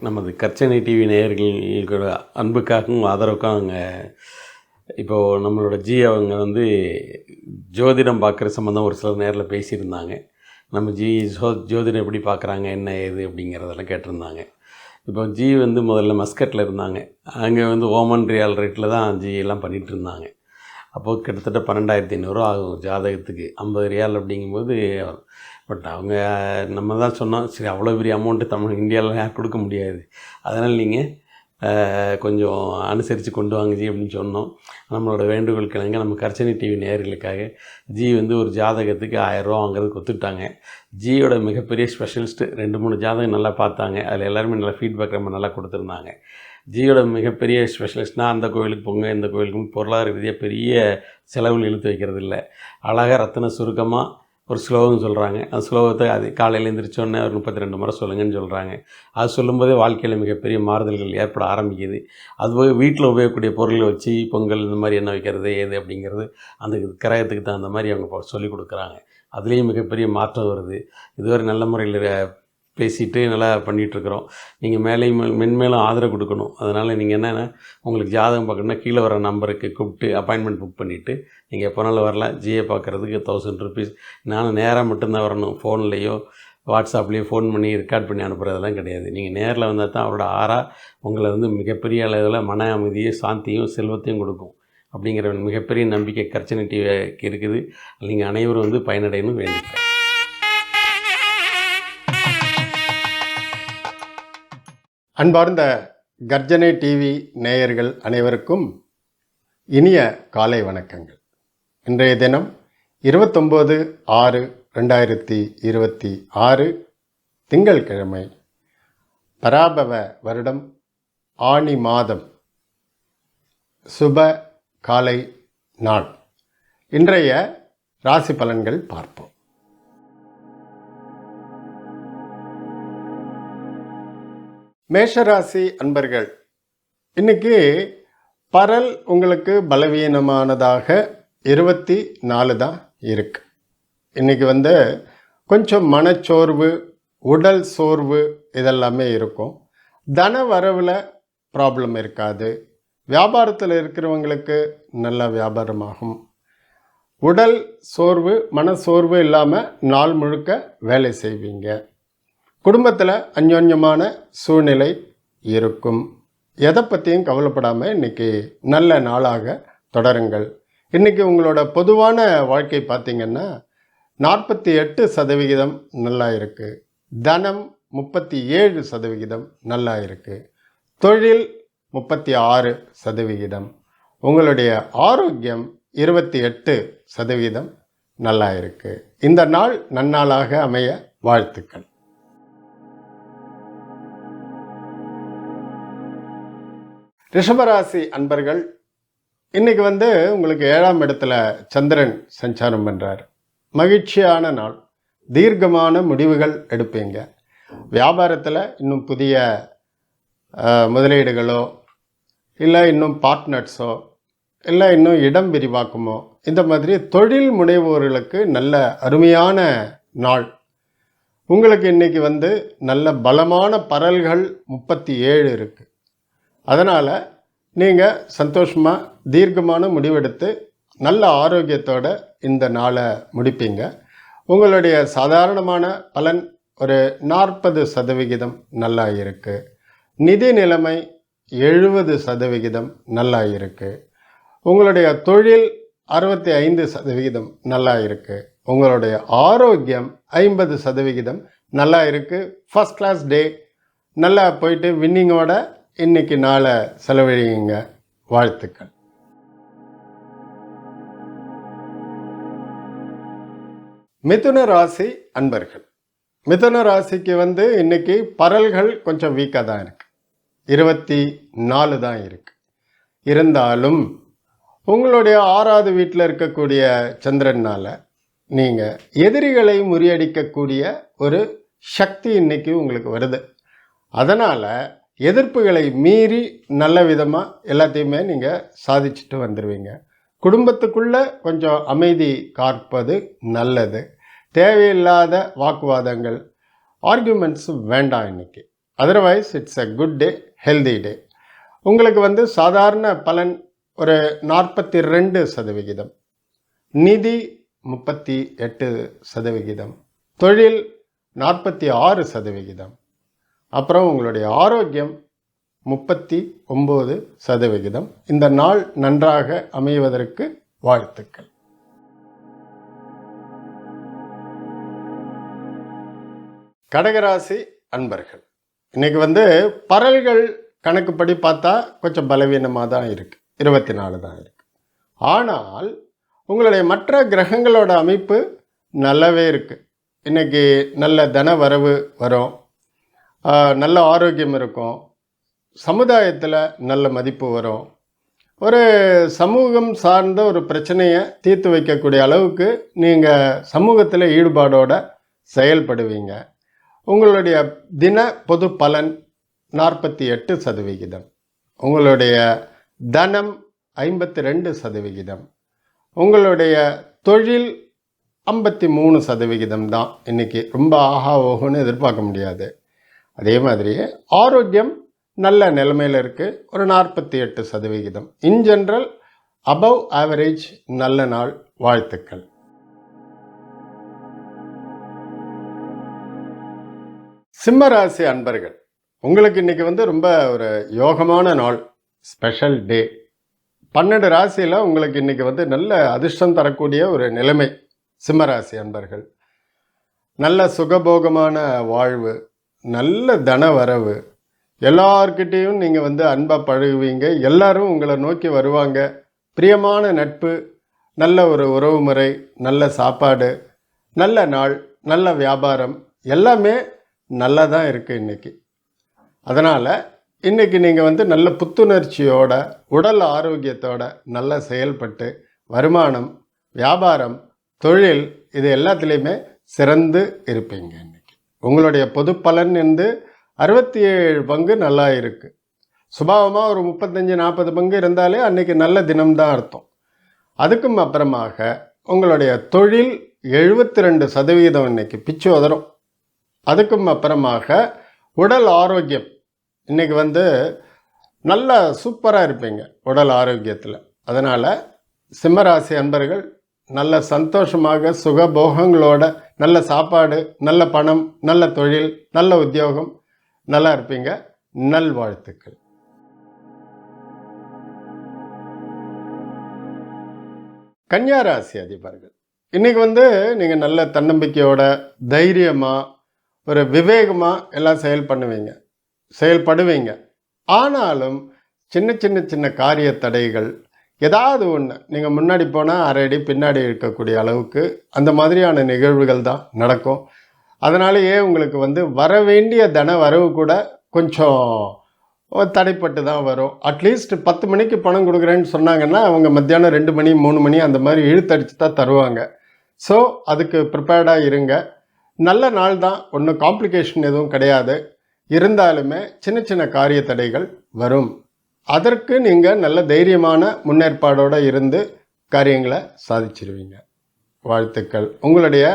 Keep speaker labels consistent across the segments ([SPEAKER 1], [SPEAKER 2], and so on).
[SPEAKER 1] நமது கர்ச்சனை டிவி நேயர்களோட அன்புக்காகவும் ஆதரவுக்காக இப்போது நம்மளோட அவங்க வந்து ஜோதிடம் பார்க்குற சம்மந்தம் ஒரு சில நேரில் பேசியிருந்தாங்க. நம்ம ஜோதிடம் எப்படி பார்க்குறாங்க, என்ன ஏது அப்படிங்கிறதெல்லாம் கேட்டிருந்தாங்க. இப்போ வந்து முதல்ல மஸ்கட்டில் இருந்தாங்க. அங்கே வந்து ஓமன் ரியால் ரேட்டில் தான் எல்லாம் பண்ணிகிட்டு இருந்தாங்க. அப்போது கிட்டத்தட்ட 12,500 ஆகும் ஜாதகத்துக்கு. 50 ரியால் அப்படிங்கும்போது. பட் அவங்க நம்ம தான் சொன்னோம், சரி அவ்வளோ பெரிய அமௌண்ட்டு இந்தியாவில் யாரும் கொடுக்க முடியாது, அதனால் நீங்கள் கொஞ்சம் அனுசரித்து கொண்டு வாங்க அப்படின்னு சொன்னோம். நம்மளோட வேண்டுகோள் கிழங்க நம்ம கர்ச்சனை டிவி நேயர்களுக்காக வந்து ஒரு ஜாதகத்துக்கு 1000 ரூபா வாங்குறதுக்கு ஒத்துக்கிட்டாங்க. ஜியோட மிகப்பெரிய ஸ்பெஷலிஸ்ட்டு 2-3 ஜாதகம் நல்லா பார்த்தாங்க. அதில் எல்லாருமே நல்லா ஃபீட்பேக் ரொம்ப நல்லா கொடுத்துருந்தாங்க. ஜியோட மிகப்பெரிய ஸ்பெஷலிஸ்ட்னால் அந்த கோவிலுக்கு போங்க, இந்த கோவிலுக்கு பொருளாதார ரீதியாக பெரிய செலவில் இழுத்து வைக்கிறது இல்லை. அழகாக ரத்தின சுருக்கமாக ஒரு ஸ்லோகம் சொல்கிறாங்க. அந்த ஸ்லோகத்தை அது காலையில் எழுந்திரிச்சோடனே ஒரு 32 முறை சொல்லுங்கன்னு சொல்கிறாங்க. அது சொல்லும்போதே வாழ்க்கையில் மிகப்பெரிய மாறுதல்கள் ஏற்பட ஆரம்பிக்குது. அதுபோக வீட்டில் உபயோகக்கூடிய பொருளை வச்சு பொங்கல் இந்த மாதிரி என்ன வைக்கிறது ஏது அப்படிங்கிறது அந்த கிரகத்துக்கு தகுந்த மாதிரி அவங்க சொல்லிக் கொடுக்குறாங்க. அதுலேயும் மிகப்பெரிய மாற்றம் வருது. இதுவரை நல்ல முறையில் பேசிட்டு நல்லா பண்ணிகிட்ருக்குறோம். நீங்கள் மென்மேலும் ஆதரவு கொடுக்கணும். அதனால் நீங்கள் என்னென்னா உங்களுக்கு ஜாதகம் பார்க்கணுன்னா கீழே வர நம்பருக்கு கூப்பிட்டு அப்பாயின்மெண்ட் புக் பண்ணிவிட்டு நீங்கள் எப்போனாலும் வரலாம். பார்க்குறதுக்கு 1000 ருபீஸ். நானும் நேராக மட்டும்தான் வரணும். ஃபோன்லேயோ வாட்ஸ்அப்லேயோ ஃபோன் பண்ணி ரெக்கார்ட் பண்ணி அனுப்புகிறதெல்லாம் கிடையாது. நீங்கள் நேரில் வந்தால் தான் அவரோட உங்களை வந்து மிகப்பெரிய அளவில் மன அமைதியும் சாந்தியும் செல்வத்தையும் கொடுக்கும். அப்படிங்கிற மிகப்பெரிய நம்பிக்கை கர்ச்சனை டிவிக்கு இருக்குது. நீங்கள் அனைவரும் வந்து பயனடையணும் வேண்டிக்கிறேன்.
[SPEAKER 2] அன்பார்ந்த கர்ஜனை டிவி நேயர்கள் அனைவருக்கும் இனிய காலை வணக்கங்கள். இன்றைய தினம் 29/6/2026 திங்கட்கிழமை, பராபவ வருடம் ஆனி மாதம், சுப காலை நாள். இன்றைய ராசி பலன்கள் பார்ப்போம். மேஷராசி அன்பர்கள், இன்னைக்கு பரல் உங்களுக்கு பலவீனமானதாக 24 தான் இருக்கு. இன்னைக்கு வந்து கொஞ்சம் மனச்சோர்வு, உடல் சோர்வு இதெல்லாமே இருக்கும். தன வரவில் ப்ராப்ளம் இருக்காது. வியாபாரத்தில் இருக்கிறவங்களுக்கு நல்ல வியாபாரமாகும். உடல் சோர்வு, மனசோர்வு இல்லாமல் நாள் முழுக்க வேலை செய்வீங்க. குடும்பத்தில் அந்யோன்யமான சூழ்நிலை இருக்கும். எதை பற்றியும் கவலைப்படாமல் இன்றைக்கி நல்ல நாளாக தொடருங்கள். இன்றைக்கி உங்களோட பொதுவான வாழ்க்கை பார்த்திங்கன்னா 48% நல்லா இருக்குது. தனம் 37% நல்லா இருக்குது. தொழில் 36%. உங்களுடைய ஆரோக்கியம் 28% நல்லா இருக்குது. இந்த நாள் நன்னாளாக அமைய வாழ்த்துக்கள். ரிஷபராசி அன்பர்கள், இன்னைக்கு வந்து உங்களுக்கு 7ஆம் இடத்துல சந்திரன் சஞ்சாரம் பண்ணுறார். மகிழ்ச்சியான நாள். தீர்க்கமான முடிவுகள் எடுப்பீங்க. வியாபாரத்தில் இன்னும் புதிய முதலீடுகளோ இல்லை இன்னும் பார்ட்னர்ஸோ இல்லை இன்னும் இடம் விரிவாக்கமோ இந்த மாதிரி தொழில் முனைவோர்களுக்கு நல்ல அருமையான நாள். உங்களுக்கு இன்றைக்கி வந்து நல்ல பலமான பரல்கள் 37 இருக்குது. அதனால் நீங்கள் சந்தோஷமாக தீர்க்கமான முடிவெடுத்து நல்ல ஆரோக்கியத்தோடு இந்த நாளை முடிப்பீங்க. உங்களுடைய சாதாரணமான பலன் ஒரு 40% நல்லா இருக்குது. நிதி நிலைமை 70% நல்லா இருக்குது. உங்களுடைய தொழில் 65% நல்லா இருக்குது. உங்களுடைய ஆரோக்கியம் 50% நல்லா இருக்குது. First class day. நல்லா போயிட்டு வின்னிங்கோட இன்னைக்கு நாளை செலவழிங்க. வாழ்த்துக்கள். மிதுன ராசி அன்பர்கள், மிதுன ராசிக்கு வந்து இன்னைக்கு பரல்கள் கொஞ்சம் வீக்காக தான் இருக்கு. 24 தான் இருக்கு. இருந்தாலும் உங்களுடைய 6வது வீட்டில் இருக்கக்கூடிய சந்திரனால நீங்கள் எதிரிகளை முறியடிக்கக்கூடிய ஒரு சக்தி இன்னைக்கு உங்களுக்கு வருது. அதனால் எதிர்ப்புகளை மீறி நல்ல விதமாக எல்லாத்தையுமே நீங்கள் சாதிச்சுட்டு வந்துடுவீங்க. குடும்பத்துக்குள்ளே கொஞ்சம் அமைதி காப்பது நல்லது. தேவையில்லாத வாக்குவாதங்கள், ஆர்கியூமெண்ட்ஸ் வேண்டாம் இன்னைக்கு. Otherwise it's a good day, healthy day. உங்களுக்கு வந்து சாதாரண பலன் ஒரு 42%, நிதி 38%, தொழில் 46%, அப்புறம் உங்களுடைய ஆரோக்கியம் 39%. இந்த நாள் நன்றாக அமைவதற்கு வாழ்த்துக்கள். கடகராசி அன்பர்கள், இன்னைக்கு வந்து பரல்கள் கணக்குப்படி பார்த்தா கொஞ்சம் பலவீனமாக தான் இருக்குது, 24 தான் இருக்குது. ஆனால் உங்களுடைய மற்ற கிரகங்களோட அமைப்பு நல்லாவே இருக்குது. இன்றைக்கி நல்ல தன வரவு வரும், நல்ல ஆரோக்கியம் இருக்கும், சமுதாயத்தில் நல்ல மதிப்பு வரும், ஒரு சமூகம் சார்ந்த ஒரு பிரச்சனையை தீர்த்து வைக்கக்கூடிய அளவுக்கு நீங்கள் சமூகத்தில் ஈடுபாடோடு செயல்படுவீங்க. உங்களுடைய தின பொது பலன் 48%, உங்களுடைய தனம் 52%, உங்களுடைய தொழில் 53% தான். இன்றைக்கி ரொம்ப ஆஹா ஓஹோன்னு எதிர்பார்க்க முடியாது. அதே மாதிரியே ஆரோக்கியம் நல்ல நிலைமையில் இருக்குது, ஒரு 48%. இன் ஜென்ரல் அபவ் ஆவரேஜ் நல்ல நாள். வாழ்த்துக்கள். சிம்மராசி அன்பர்கள், உங்களுக்கு இன்றைக்கி வந்து ரொம்ப ஒரு யோகமான நாள், ஸ்பெஷல் டே. 12 ராசியில் உங்களுக்கு இன்றைக்கி வந்து நல்ல அதிர்ஷ்டம் தரக்கூடிய ஒரு நிலைமை. சிம்மராசி அன்பர்கள், நல்ல சுகபோகமான வாழ்வு, நல்ல தன வரவு, எல்லார்கிட்டேயும் நீங்கள் வந்து அன்பாக பழகுவீங்க, எல்லாரும் உங்களை நோக்கி வருவாங்க, பிரியமான நட்பு, நல்ல ஒரு உறவு முறை, நல்ல சாப்பாடு, நல்ல நாள், நல்ல வியாபாரம், எல்லாமே நல்லா தான் இருக்குது இன்றைக்கி. அதனால் இன்றைக்கி நீங்கள் வந்து நல்ல புத்துணர்ச்சியோட, உடல் ஆரோக்கியத்தோட நல்லா செயல்பட்டு வருமானம், வியாபாரம், தொழில் இது எல்லாத்துலேயுமே சிறந்து இருப்பீங்க. இன்றைக்கி உங்களுடைய பொது பலன் வந்து 67 பங்கு நல்லா இருக்குது. சுபாவமாக ஒரு 35-40 பங்கு இருந்தாலே அன்றைக்கி நல்ல தினம்தான் அர்த்தம். அதுக்கும் அப்புறமாக உங்களுடைய தொழில் 72% இன்றைக்கி பிச்சு உதறும். அதுக்கும் அப்புறமாக உடல் ஆரோக்கியம் இன்றைக்கி வந்து நல்ல சூப்பராக இருப்பீங்க உடல் ஆரோக்கியத்தில். அதனால் சிம்மராசி அன்பர்கள் நல்ல சந்தோஷமாக சுகபோகங்களோட, நல்ல சாப்பாடு, நல்ல பணம், நல்ல தொழில், நல்ல உத்தியோகம், நல்லா இருப்பீங்க. நல்வாழ்த்துக்கள். கன்னியா ராசி அதிபர்கள், இன்றைக்கி வந்து நீங்கள் நல்ல தன்னம்பிக்கையோட, தைரியமாக, ஒரு விவேகமாக எல்லாம் செயல்படுவீங்க. ஆனாலும் சின்ன சின்ன சின்ன காரிய தடைகள், ஏதாவது ஒன்று நீங்கள் முன்னாடி போனால் அரை அடி பின்னாடி இருக்கக்கூடிய அளவுக்கு அந்த மாதிரியான நிகழ்வுகள் தான் நடக்கும். அதனாலேயே உங்களுக்கு வந்து வர வேண்டிய தன வரவு கூட கொஞ்சம் தடைப்பட்டு தான் வரும். அட்லீஸ்ட் 10 மணிக்கு பணம் கொடுக்குறேன்னு சொன்னாங்கன்னா அவங்க மத்தியானம் 2 மணி 3 மணி அந்த மாதிரி இழுத்தடிச்சு தான் தருவாங்க. ஸோ அதுக்கு ப்ரிப்பேர்டாக இருங்க. நல்ல நாள் தான், ஒன்றும் காம்ப்ளிகேஷன் எதுவும் கிடையாது. இருந்தாலுமே சின்ன சின்ன காரிய தடைகள் வரும். அதற்கு நீங்கள் நல்ல தைரியமான முன்னேற்பாடோடு இருந்து காரியங்களை சாதிச்சிருவீங்க. வாழ்த்துக்கள். உங்களுடைய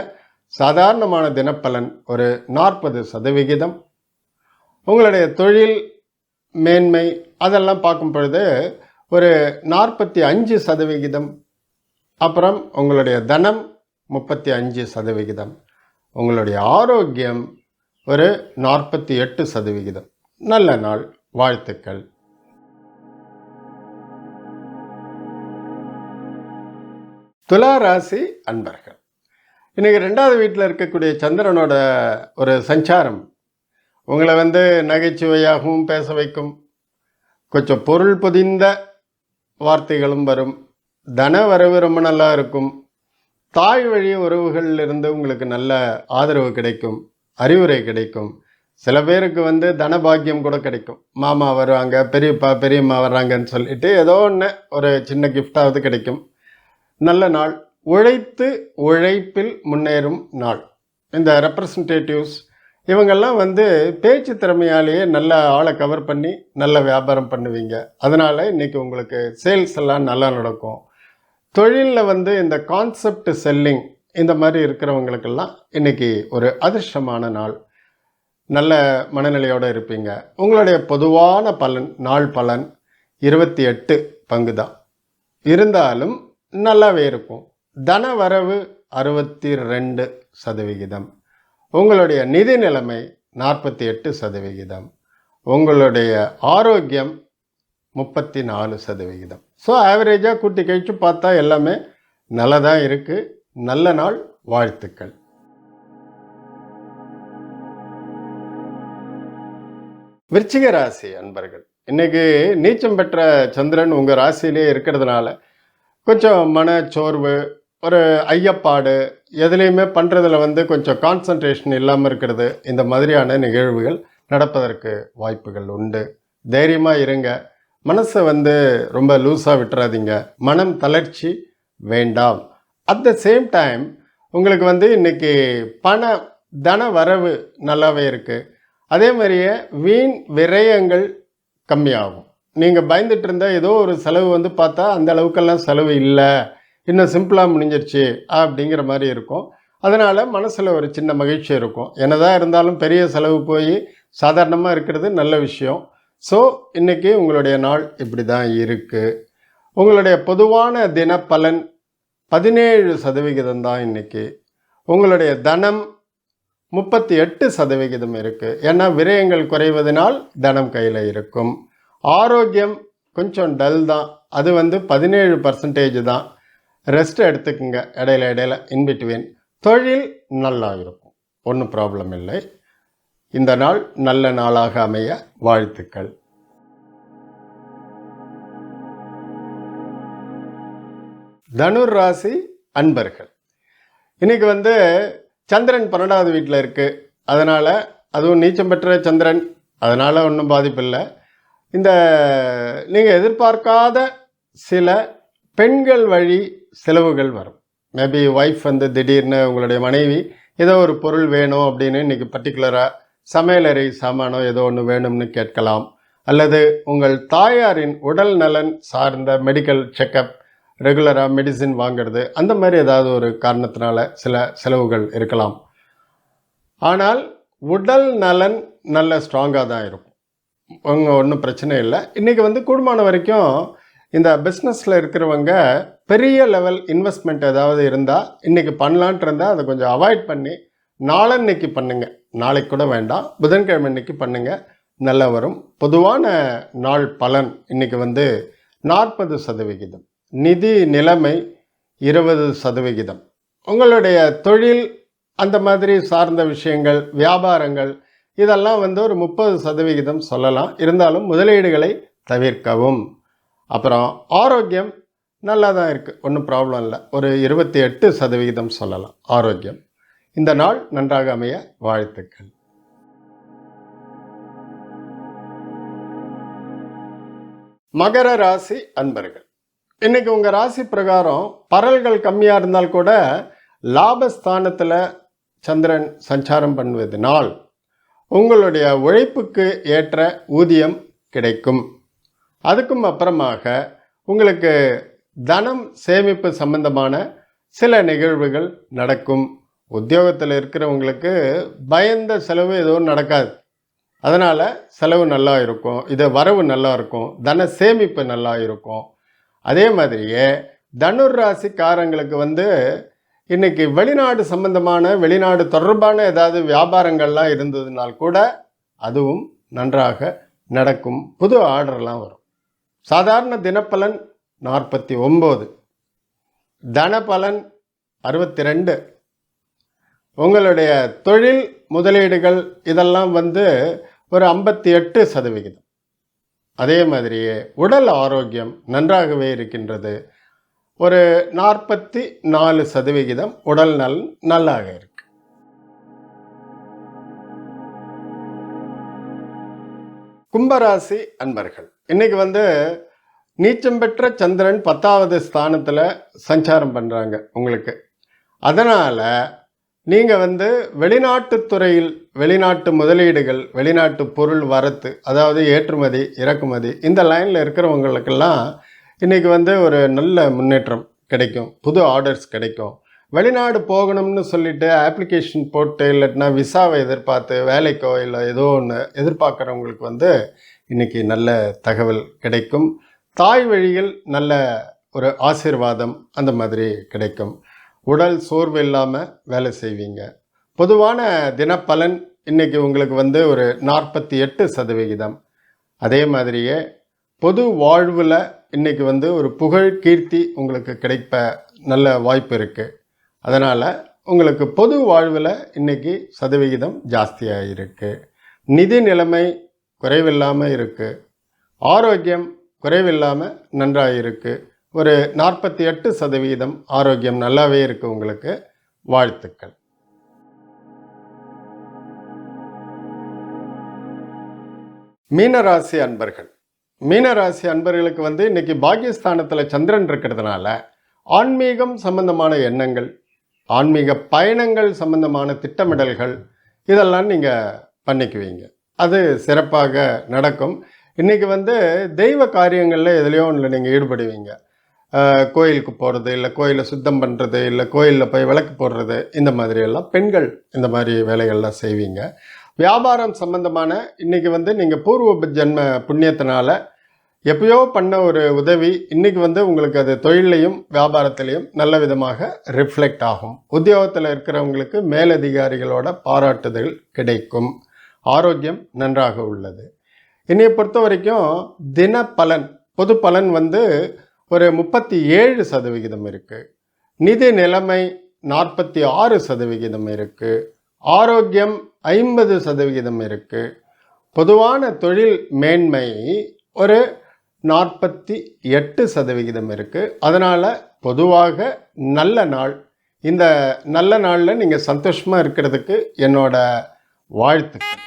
[SPEAKER 2] சாதாரணமான தினப்பலன் ஒரு 40%. உங்களுடைய தொழில் மேன்மை அதெல்லாம் பார்க்கும் பொழுது ஒரு 45%. அப்புறம் உங்களுடைய தனம் 35%. உங்களுடைய ஆரோக்கியம் ஒரு 48%. நல்ல நாள். வாழ்த்துக்கள். துலா ராசி அன்பர்கள், இன்றைக்கி 2வது வீட்டில் இருக்கக்கூடிய சந்திரனோட ஒரு சஞ்சாரம் உங்களை வந்து நகைச்சுவையாகவும் பேச வைக்கும். கொஞ்சம் பொருள் பொதிந்த வார்த்தைகளும் வரும். தன வரவு ரொம்ப நல்லா இருக்கும். தாய் வழி உறவுகளிலிருந்து உங்களுக்கு நல்ல ஆதரவு கிடைக்கும், அறிவுரை கிடைக்கும். சில பேருக்கு வந்து தனபாக்கியம் கூட கிடைக்கும். மாமா வருவாங்க, பெரியப்பா பெரியம்மா வர்றாங்கன்னு சொல்லிட்டு ஏதோ ஒன்று ஒரு சின்ன கிஃப்டாவது கிடைக்கும். நல்ல நாள். உழைப்பில் முன்னேறும் நாள். இந்த ரெப்ரசன்டேட்டிவ்ஸ் இவங்கெல்லாம் வந்து பேச்சு திறமையாலேயே நல்ல ஆளை கவர் பண்ணி நல்ல வியாபாரம் பண்ணுவீங்க. அதனால் இன்றைக்கி உங்களுக்கு சேல்ஸ் எல்லாம் நல்லா நடக்கும். தொழிலில் வந்து இந்த கான்செப்ட் செல்லிங் இந்த மாதிரி இருக்கிறவங்களுக்கெல்லாம் இன்றைக்கி ஒரு அதிர்ஷ்டமான நாள். நல்ல மனநிலையோடு இருப்பீங்க. உங்களுடைய பொதுவான பலன் நாள் பலன் 28 பங்கு தான் இருந்தாலும் நல்லாவே இருக்கும். தன வரவு 62%. உங்களுடைய நிதி நிலைமை 48%. உங்களுடைய ஆரோக்கியம் 34%. ஸோ ஆவரேஜாக கூட்டி கழிச்சு பார்த்தா எல்லாமே நல்லதாக இருக்குது. நல்ல நாள், வாழ்த்துக்கள். விருச்சிக ராசி அன்பர்கள், இன்னைக்கு நீச்சம் பெற்ற சந்திரன் உங்கள் ராசியிலே இருக்கிறதுனால கொஞ்சம் மனச்சோர்வு, ஒரு ஐயப்பாடு, எதுலேயுமே பண்ணுறதுல கொஞ்சம் கான்சன்ட்ரேஷன் இல்லாமல் இருக்கிறது, இந்த மாதிரியான நிகழ்வுகள் நடப்பதற்கு வாய்ப்புகள் உண்டு. தைரியமாக இருங்க. மனசை ரொம்ப லூஸாக விட்டுறாதீங்க. மனம் தளர்ச்சி வேண்டாம். அட் த சேம் டைம் உங்களுக்கு இன்னைக்கு தன வரவு நல்லாவே இருக்குது. அதே மாதிரியே வீண் விரயங்கள் கம்மியாகும். நீங்கள் பயந்துட்டு இருந்தால் ஏதோ ஒரு செலவு பார்த்தா அந்த அளவுக்கெல்லாம் செலவு இல்லை, இன்னும் சிம்பிளாக முடிஞ்சிருச்சு அப்படிங்கிற மாதிரி இருக்கும். அதனால் மனசில் ஒரு சின்ன மகிழ்ச்சி இருக்கும். என்னதான் இருந்தாலும் பெரிய செலவு போய் சாதாரணமாக இருக்கிறது நல்ல விஷயம். ஸோ இன்றைக்கி உங்களுடைய நாள் இப்படி தான் இருக்குது. உங்களுடைய பொதுவான தின பலன் 17% தான் இன்றைக்கி. உங்களுடைய தனம் 38% இருக்குது. ஏன்னா விரயங்கள் குறைவதனால் தனம் கையில் இருக்கும். ஆரோக்கியம் கொஞ்சம் டல் தான், அது 17% தான். ரெஸ்ட் எடுத்துக்குங்க இடையில இன்பிட்வீன். தொழில் நல்லா இருக்கும், ஒன்றும் ப்ராப்ளம் இல்லை. இந்த நாள் நல்ல நாளாக அமைய வாழ்த்துக்கள். தனுர் ராசி அன்பர்கள், இன்னைக்கு சந்திரன் 12வது வீட்டில் இருக்குது. அதனால் அதுவும் நீச்சம் பெற்ற சந்திரன், அதனால் ஒன்றும் பாதிப்பில்லை. இந்த நீங்கள் எதிர்பார்க்காத சில பெண்கள் வழி செலவுகள் வரும். மேபி ஒய்ஃப் திடீர்னு உங்களுடைய மனைவி ஏதோ ஒரு பொருள் வேணும் அப்படின்னு இன்றைக்கி பர்டிகுலராக சமையலறை சாமானோ ஏதோ ஒன்று வேணும்னு கேட்கலாம். அல்லது உங்கள் தாயாரின் உடல் நலன் சார்ந்த மெடிக்கல் செக்கப், ரெகுலராக மெடிசின் வாங்கிறது, அந்த மாதிரி ஏதாவது ஒரு காரணத்தினால சில செலவுகள் இருக்கலாம். ஆனால் உடல் நலன் நல்ல ஸ்ட்ராங்காக தான் இருக்கும். ஒன்றும் பிரச்சனை இல்லை. இன்றைக்கி கூடுமான வரைக்கும் இந்த பிஸ்னஸில் இருக்கிறவங்க பெரிய லெவல் இன்வெஸ்ட்மெண்ட் ஏதாவது இருந்தால் இன்றைக்கி பண்ணலான்ட்டு இருந்தால் அதை கொஞ்சம் அவாய்ட் பண்ணி நாளன்னைக்கு பண்ணுங்கள். நாளைக்கு கூட வேண்டாம், புதன்கிழமை இன்னைக்கு பண்ணுங்கள், நல்லா வரும். பொதுவான நாள் பலன் இன்றைக்கி 40%. நிதி நிலைமை 20%. உங்களுடைய தொழில் அந்த மாதிரி சார்ந்த விஷயங்கள், வியாபாரங்கள், இதெல்லாம் ஒரு 30% சொல்லலாம். இருந்தாலும் முதலீடுகளை தவிர்க்கவும். அப்புறம் ஆரோக்கியம் நல்லா தான் இருக்குது, ஒன்றும் ப்ராப்ளம் இல்லை. ஒரு 28% சொல்லலாம் ஆரோக்கியம். இந்த நாள் நன்றாக அமைய வாழ்த்துக்கள். மகர ராசி அன்பர்கள், இன்னைக்கு உங்கள் ராசி பிரகாரம் பரல்கள் கம்மியாக இருந்தால் கூட லாபஸ்தானத்தில் சந்திரன் சஞ்சாரம் பண்ணுவதனால் உங்களுடைய உழைப்புக்கு ஏற்ற ஊதியம் கிடைக்கும். அதுக்கும் அப்புறமாக உங்களுக்கு தனம் சேமிப்பு சம்பந்தமான சில நிகழ்வுகள் நடக்கும். உத்தியோகத்தில் இருக்கிறவங்களுக்கு பயந்த செலவு எதுவும் நடக்காது. அதனால் செலவு நல்லா இருக்கும், இது வரவு நல்லா இருக்கும், தன சேமிப்பு நல்லா இருக்கும். அதே மாதிரியே தனுர் ராசிக்காரங்களுக்கு இன்னைக்கு வெளிநாடு சம்பந்தமான, வெளிநாடு தொடர்பான ஏதாவது வியாபாரங்கள்லாம் இருந்ததுனால் கூட அதுவும் நன்றாக நடக்கும். புது ஆர்டர்லாம் வரும். சாதாரண தினப்பலன் 49, தனபலன் 62. உங்களுடைய தொழில் முதலீடுகள் இதெல்லாம் ஒரு 58%. அதே மாதிரியே உடல் ஆரோக்கியம் நன்றாகவே இருக்கின்றது. ஒரு 44% உடல் நல்லாக இருக்கு. கும்பராசி அன்பர்கள், இன்னைக்கு நீச்சம் பெற்ற சந்திரன் 10வது ஸ்தானத்தில் சஞ்சாரம் பண்ணுறாங்க உங்களுக்கு. அதனால் நீங்கள் வெளிநாட்டு துறையில், வெளிநாட்டு முதலீடுகள், வெளிநாட்டு பொருள் வரத்து, அதாவது ஏற்றுமதி இறக்குமதி, இந்த லைனில் இருக்கிறவங்களுக்கெல்லாம் இன்றைக்கி ஒரு நல்ல முன்னேற்றம் கிடைக்கும். புது ஆர்டர்ஸ் கிடைக்கும். வெளிநாடு போகணும்னு சொல்லிட்டு அப்ளிகேஷன் போட்டு இல்லாட்டினா விசாவை எதிர்பார்த்து வேலைக்கோ இல்லை ஏதோ ஒன்று எதிர்பார்க்குறவங்களுக்கு வந்து இன்றைக்கி நல்ல தகவல் கிடைக்கும். தாய் வழியில் நல்ல ஒரு ஆசீர்வாதம் அந்த மாதிரி கிடைக்கும். உடல் சோர்வு இல்லாமல் வேலை செய்வீங்க. பொதுவான தினப்பலன் இன்றைக்கி உங்களுக்கு வந்து ஒரு 48%. அதே மாதிரியே பொது வாழ்வில் இன்றைக்கி வந்து ஒரு புகழ் கீர்த்தி உங்களுக்கு கிடைப்ப நல்ல வாய்ப்பு இருக்குது. அதனால் உங்களுக்கு பொது வாழ்வில் இன்றைக்கி சதவிகிதம் ஜாஸ்தியாக இருக்குது. நிதி நிலைமை குறைவில்லாமல் இருக்குது. ஆரோக்கியம் குறைவில்லாமல் நன்றாக இருக்குது. ஒரு 48% ஆரோக்கியம் நல்லாவே இருக்குது உங்களுக்கு. வாழ்த்துக்கள். மீனராசி அன்பர்கள். மீனராசி அன்பர்களுக்கு வந்து இன்றைக்கி பாக்கியஸ்தானத்தில் சந்திரன் இருக்கிறதுனால ஆன்மீகம் சம்பந்தமான எண்ணங்கள், ஆன்மீக பயணங்கள் சம்பந்தமான திட்டமிடல்கள் இதெல்லாம் நீங்கள் பண்ணிக்குவீங்க. அது சிறப்பாக நடக்கும். இன்றைக்கி வந்து தெய்வ காரியங்களில் எதுலேயோ ஒன்றில் நீங்கள் ஈடுபடுவீங்க. கோயிலுக்கு போகிறது, இல்லை கோயிலை சுத்தம் பண்ணுறது, இல்லை கோயிலில் போய் விளக்கு போடுறது, இந்த மாதிரியெல்லாம் பெண்கள் இந்த மாதிரி வேலைகள்லாம் செய்வீங்க. வியாபாரம் சம்பந்தமான இன்றைக்கி வந்து நீங்கள் பூர்வ ஜென்ம புண்ணியத்தினால எப்பயோ பண்ண ஒரு உதவி இன்றைக்கி வந்து உங்களுக்கு அது தொழிலையும் வியாபாரத்திலையும் நல்ல விதமாக ரிஃப்ளெக்ட் ஆகும். உத்தியோகத்தில் இருக்கிறவங்களுக்கு மேலதிகாரிகளோட பாராட்டுதல் கிடைக்கும். ஆரோக்கியம் நன்றாக உள்ளது. என்னையை பொறுத்த வரைக்கும் தின பலன், பொது பலன் வந்து ஒரு 37% இருக்குது. நிதி நிலைமை 46% இருக்குது. ஆரோக்கியம் 50% இருக்குது. பொதுவான தொழில் மேன்மை ஒரு 48% இருக்குது. அதனால் பொதுவாக நல்ல நாள். இந்த நல்ல நாளில் நீங்கள் சந்தோஷமாக இருக்கிறதுக்கு என்னோட வாழ்த்துக்கள்.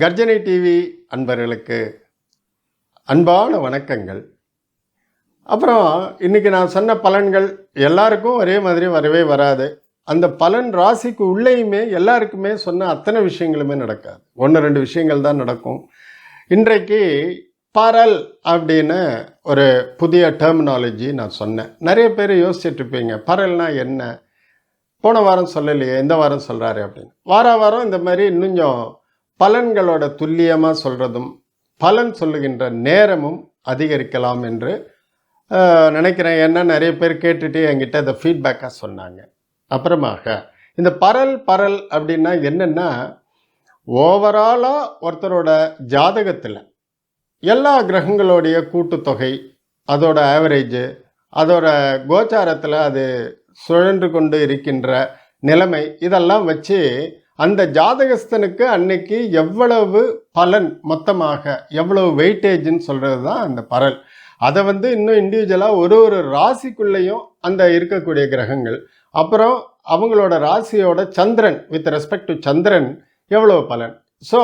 [SPEAKER 2] கர்ஜனை டிவி அன்பர்களுக்கு அன்பான வணக்கங்கள். அப்புறம் இன்றைக்கி நான் சொன்ன பலன்கள் எல்லாருக்கும் ஒரே மாதிரி வரவே வராது. அந்த பலன் ராசிக்கு உள்ளேயுமே எல்லாருக்குமே சொன்ன அத்தனை விஷயங்களுமே நடக்காது. 1-2 விஷயங்கள் தான் நடக்கும். இன்றைக்கு பரல் அப்படின்னு ஒரு புதிய டெர்மினாலஜி நான் சொன்னேன். நிறைய பேர் யோசிச்சுட்டு இருப்பீங்க, பரல்னா என்ன, போன வாரம் சொல்லலையே, இந்த வாரம் சொல்கிறாரு அப்படின்னு. வாரம் இந்த மாதிரி இன்னும் பலன்களோட துல்லியமாக சொல்கிறதும் பலன் சொல்லுகின்ற நேரமும் அதிகரிக்கலாம் என்று நினைக்கிறேன். ஏன்னா நிறைய பேர் கேட்டுட்டு என்கிட்ட அதை ஃபீட்பேக்காக சொன்னாங்க. அப்புறமாக இந்த பரல் அப்படின்னா என்னென்னா, ஓவராலாக ஒருத்தரோட ஜாதகத்தில் எல்லா கிரகங்களுடைய கூட்டுத்தொகை, அதோட ஆவரேஜு, அதோட கோச்சாரத்தில் அது சுழன்று கொண்டு இருக்கின்ற நிலைமை, இதெல்லாம் வச்சு அந்த ஜாதகஸ்தனுக்கு அன்னைக்கு எவ்வளவு பலன் மொத்தமாக எவ்வளவு வெயிட்டேஜ்னு சொல்கிறது தான் அந்த பரல். அதை வந்து இன்னும் இண்டிவிஜுவலாக ஒரு ராசிக்குள்ளேயும் அந்த இருக்கக்கூடிய கிரகங்கள், அப்புறம் அவங்களோட ராசியோட சந்திரன் வித் ரெஸ்பெக்ட் டு சந்திரன் எவ்வளோ பலன். ஸோ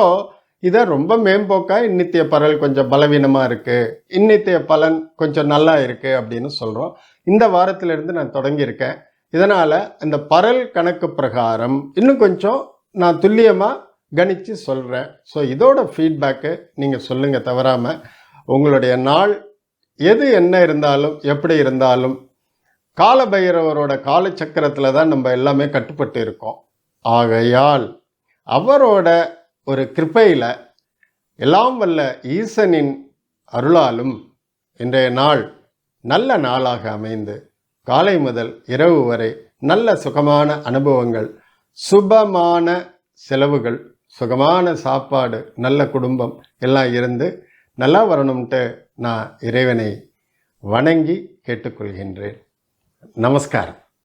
[SPEAKER 2] இதை ரொம்ப மேம்போக்காக இன்னித்திய பரல் கொஞ்சம் பலவீனமாக இருக்குது, இன்னித்திய பலன் கொஞ்சம் நல்லா இருக்குது அப்படின்னு சொல்கிறோம். இந்த வாரத்திலிருந்து நான் தொடங்கியிருக்கேன். இதனால் இந்த பரல் கணக்கு பிரகாரம் இன்னும் கொஞ்சம் நான் துல்லியமாக கணித்து சொல்கிறேன். ஸோ இதோட ஃபீட்பேக்கு நீங்கள் சொல்லுங்கள் தவறாமல். உங்களுடைய நாள் எது என்ன இருந்தாலும் எப்படி இருந்தாலும் காலபைரவரோட காலச்சக்கரத்தில் தான் நம்ம எல்லாமே கட்டுப்பட்டு இருக்கோம். ஆகையால் அவரோட ஒரு கிருபையில் எல்லாம் வல்ல ஈசனின் அருளாலும் இன்றைய நாள் நல்ல நாளாக அமைந்து காலை முதல் இரவு வரை நல்ல சுகமான அனுபவங்கள், சுபமான செலவுகள், சுகமான சாப்பாடு, நல்ல குடும்பம் எல்லாம் இருந்து நல்லா வரணும்ட்டு நான் இறைவனை வணங்கி கேட்டுக்கொள்கின்றேன். நமஸ்காரம்.